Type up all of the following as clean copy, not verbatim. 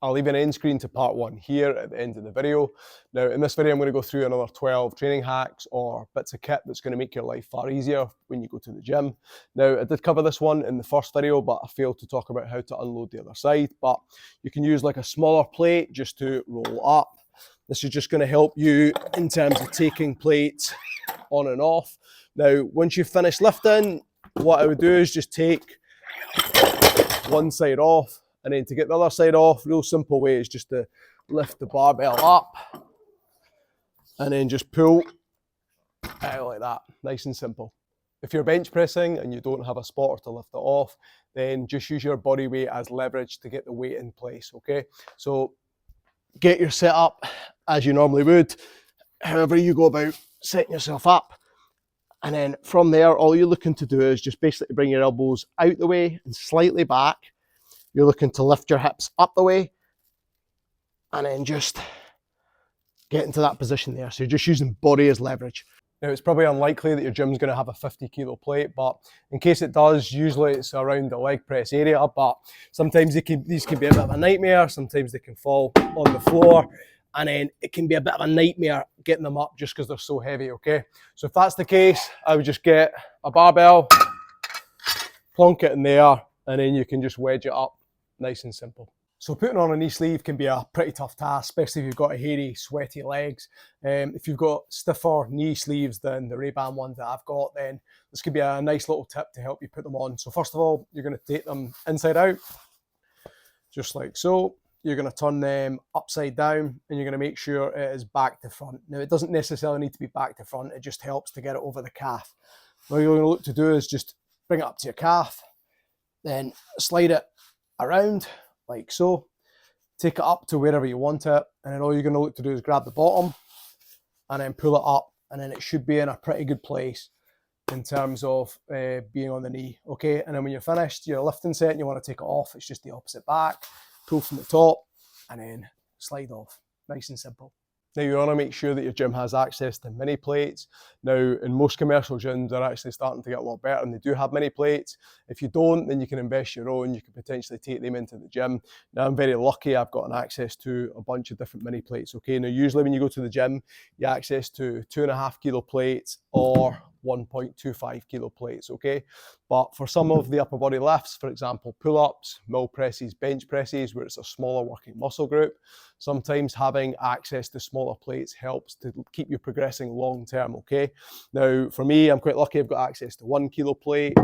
I'll leave an end screen to part 1 here at the end of the video. Now, in this video, I'm going to go through another 12 training hacks or bits of kit that's going to make your life far easier when you go to the gym. Now, I did cover this one in the first video, but I failed to talk about how to unload the other side. But you can use like a smaller plate just to roll up. This is just going to help you in terms of taking plates on and off. Now, once you've finished lifting, what I would do is just take one side off, and then to get the other side off, real simple way is just to lift the barbell up and then just pull out like that, nice and simple. If you're bench pressing and you don't have a spotter to lift it off, then just use your body weight as leverage to get the weight in place, okay? So get your setup as you normally would, however you go about setting yourself up. And then from there, all you're looking to do is just basically bring your elbows out the way and slightly back. You're looking to lift your hips up the way and then just get into that position there. So you're just using body as leverage. Now, it's probably unlikely that your gym's going to have a 50 kilo plate, but in case it does, usually it's around the leg press area. But sometimes these can be a bit of a nightmare. Sometimes they can fall on the floor, and then it can be a bit of a nightmare getting them up just because they're so heavy, okay? So if that's the case, I would just get a barbell, plonk it in there, and then you can just wedge it up, nice and simple. So putting on a knee sleeve can be a pretty tough task, especially if you've got hairy, sweaty legs. If you've got stiffer knee sleeves than the Ray-Ban ones that I've got, then this could be a nice little tip to help you put them on. So first of all, you're going to take them inside out, just like so. You're going to turn them upside down, and you're going to make sure it is back to front. Now, it doesn't necessarily need to be back to front. It just helps to get it over the calf. What you're going to look to do is just bring it up to your calf, then slide it around like so. Take it up to wherever you want it, and then all you're going to look to do is grab the bottom and then pull it up, and then it should be in a pretty good place in terms of being on the knee, okay? And then when you're finished your lifting set and you want to take it off, it's just the opposite back. Pull from the top and then slide off, nice and simple. Now, you want to make sure that your gym has access to mini plates. Now, in most commercial gyms, they're actually starting to get a lot better and they do have mini plates. If you don't, then you can invest your own. You can potentially take them into the gym. Now, I'm very lucky. I've got an access to a bunch of different mini plates, okay? Now, usually when you go to the gym, you access to 2.5 kilo plates or 1.25 kilo plates, okay? But for some of the upper body lifts, for example, pull-ups, mill presses, bench presses, where it's a smaller working muscle group, sometimes having access to smaller plates helps to keep you progressing long term, okay? Now, for me, I'm quite lucky. I've got access to 1 kilo plate,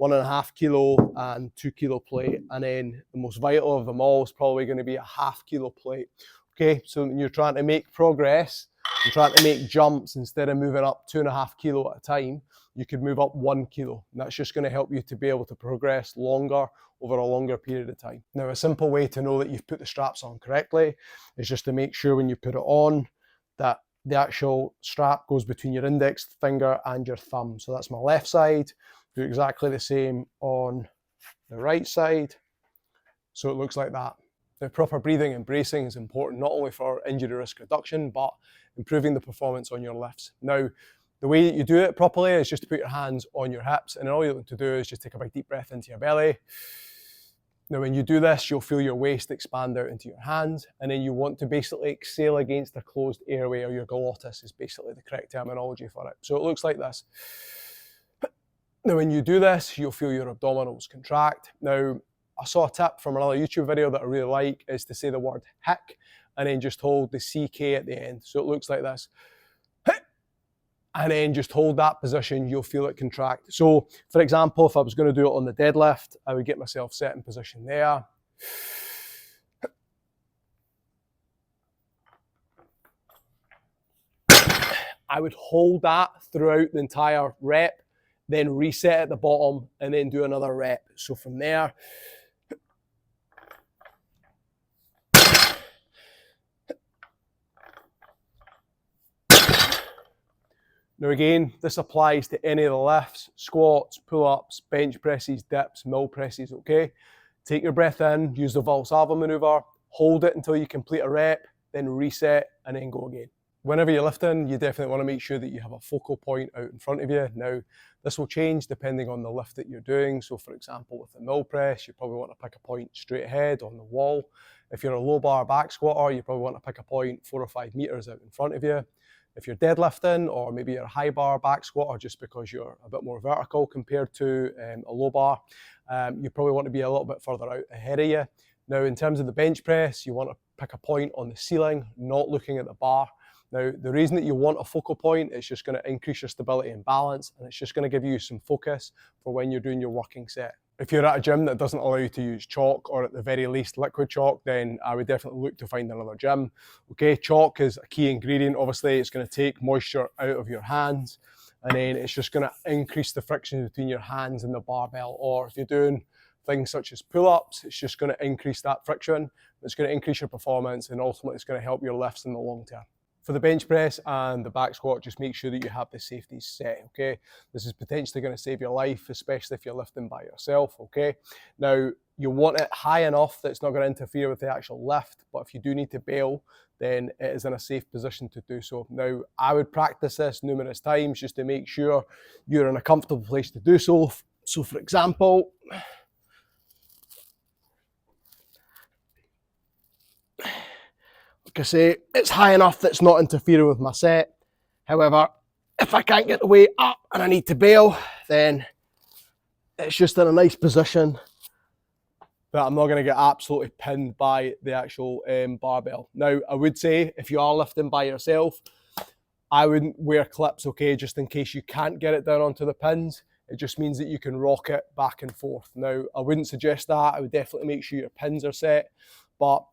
1.5 kilo and 2 kilo plate. And then the most vital of them all is probably going to be a 0.5 kilo plate, okay? So when you're trying to make progress, and trying to make jumps, instead of moving up 2.5 kilo at a time, you could move up 1 kilo. And that's just going to help you to be able to progress longer over a longer period of time. Now, a simple way to know that you've put the straps on correctly is just to make sure when you put it on that the actual strap goes between your index finger and your thumb. So that's my left side. Do exactly the same on the right side. So it looks like that. Now, proper breathing and bracing is important not only for injury risk reduction, but improving the performance on your lifts. Now, the way that you do it properly is just to put your hands on your hips, and all you need to do is just take a big deep breath into your belly. Now, when you do this, you'll feel your waist expand out into your hands, and then you want to basically exhale against a closed airway, or your glottis is basically the correct terminology for it. So it looks like this. Now, when you do this, you'll feel your abdominals contract. Now, I saw a tip from another YouTube video that I really like, is to say the word hic and then just hold the CK at the end. So it looks like this. And then just hold that position, you'll feel it contract. So for example, if I was going to do it on the deadlift, I would get myself set in position there. I would hold that throughout the entire rep, then reset at the bottom and then do another rep. So from there, now again, this applies to any of the lifts, squats, pull-ups, bench presses, dips, mill presses, okay? Take your breath in, use the Valsalva maneuver, hold it until you complete a rep, then reset and then go again. Whenever you're lifting, you definitely want to make sure that you have a focal point out in front of you. Now, this will change depending on the lift that you're doing. So for example, with the mill press, you probably want to pick a point straight ahead on the wall. If you're a low bar back squatter, you probably want to pick a point 4 or 5 meters out in front of you. If you're deadlifting, or maybe you're a high bar back squatter just because you're a bit more vertical compared to a low bar, you probably want to be a little bit further out ahead of you. Now, in terms of the bench press, you want to pick a point on the ceiling, not looking at the bar. Now, the reason that you want a focal point is just going to increase your stability and balance, and it's just going to give you some focus for when you're doing your working set. If you're at a gym that doesn't allow you to use chalk, or at the very least liquid chalk, then I would definitely look to find another gym. Okay, chalk is a key ingredient. Obviously, it's going to take moisture out of your hands, and then it's just going to increase the friction between your hands and the barbell. Or if you're doing things such as pull-ups, it's just going to increase that friction. It's going to increase your performance, and ultimately it's going to help your lifts in the long term. For the bench press and the back squat, just make sure that you have the safeties set, okay? This is potentially going to save your life, especially if you're lifting by yourself, okay? Now, you want it high enough that it's not going to interfere with the actual lift, but if you do need to bail, then it is in a safe position to do so. Now, I would practice this numerous times just to make sure you're in a comfortable place to do so. So, for example, like I say, it's high enough that it's not interfering with my set. However, if I can't get the weight up and I need to bail, then it's just in a nice position that I'm not going to get absolutely pinned by the actual barbell. Now, I would say if you are lifting by yourself, I wouldn't wear clips, okay, just in case you can't get it down onto the pins. It just means that you can rock it back and forth. Now, I wouldn't suggest that. I would definitely make sure your pins are set, but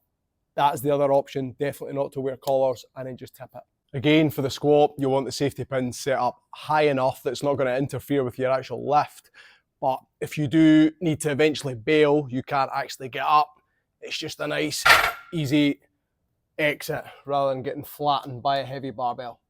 that's the other option, definitely not to wear collars and then just tip it. Again, for the squat, you want the safety pins set up high enough that it's not going to interfere with your actual lift. But if you do need to eventually bail, you can't actually get up. It's just a nice, easy exit rather than getting flattened by a heavy barbell.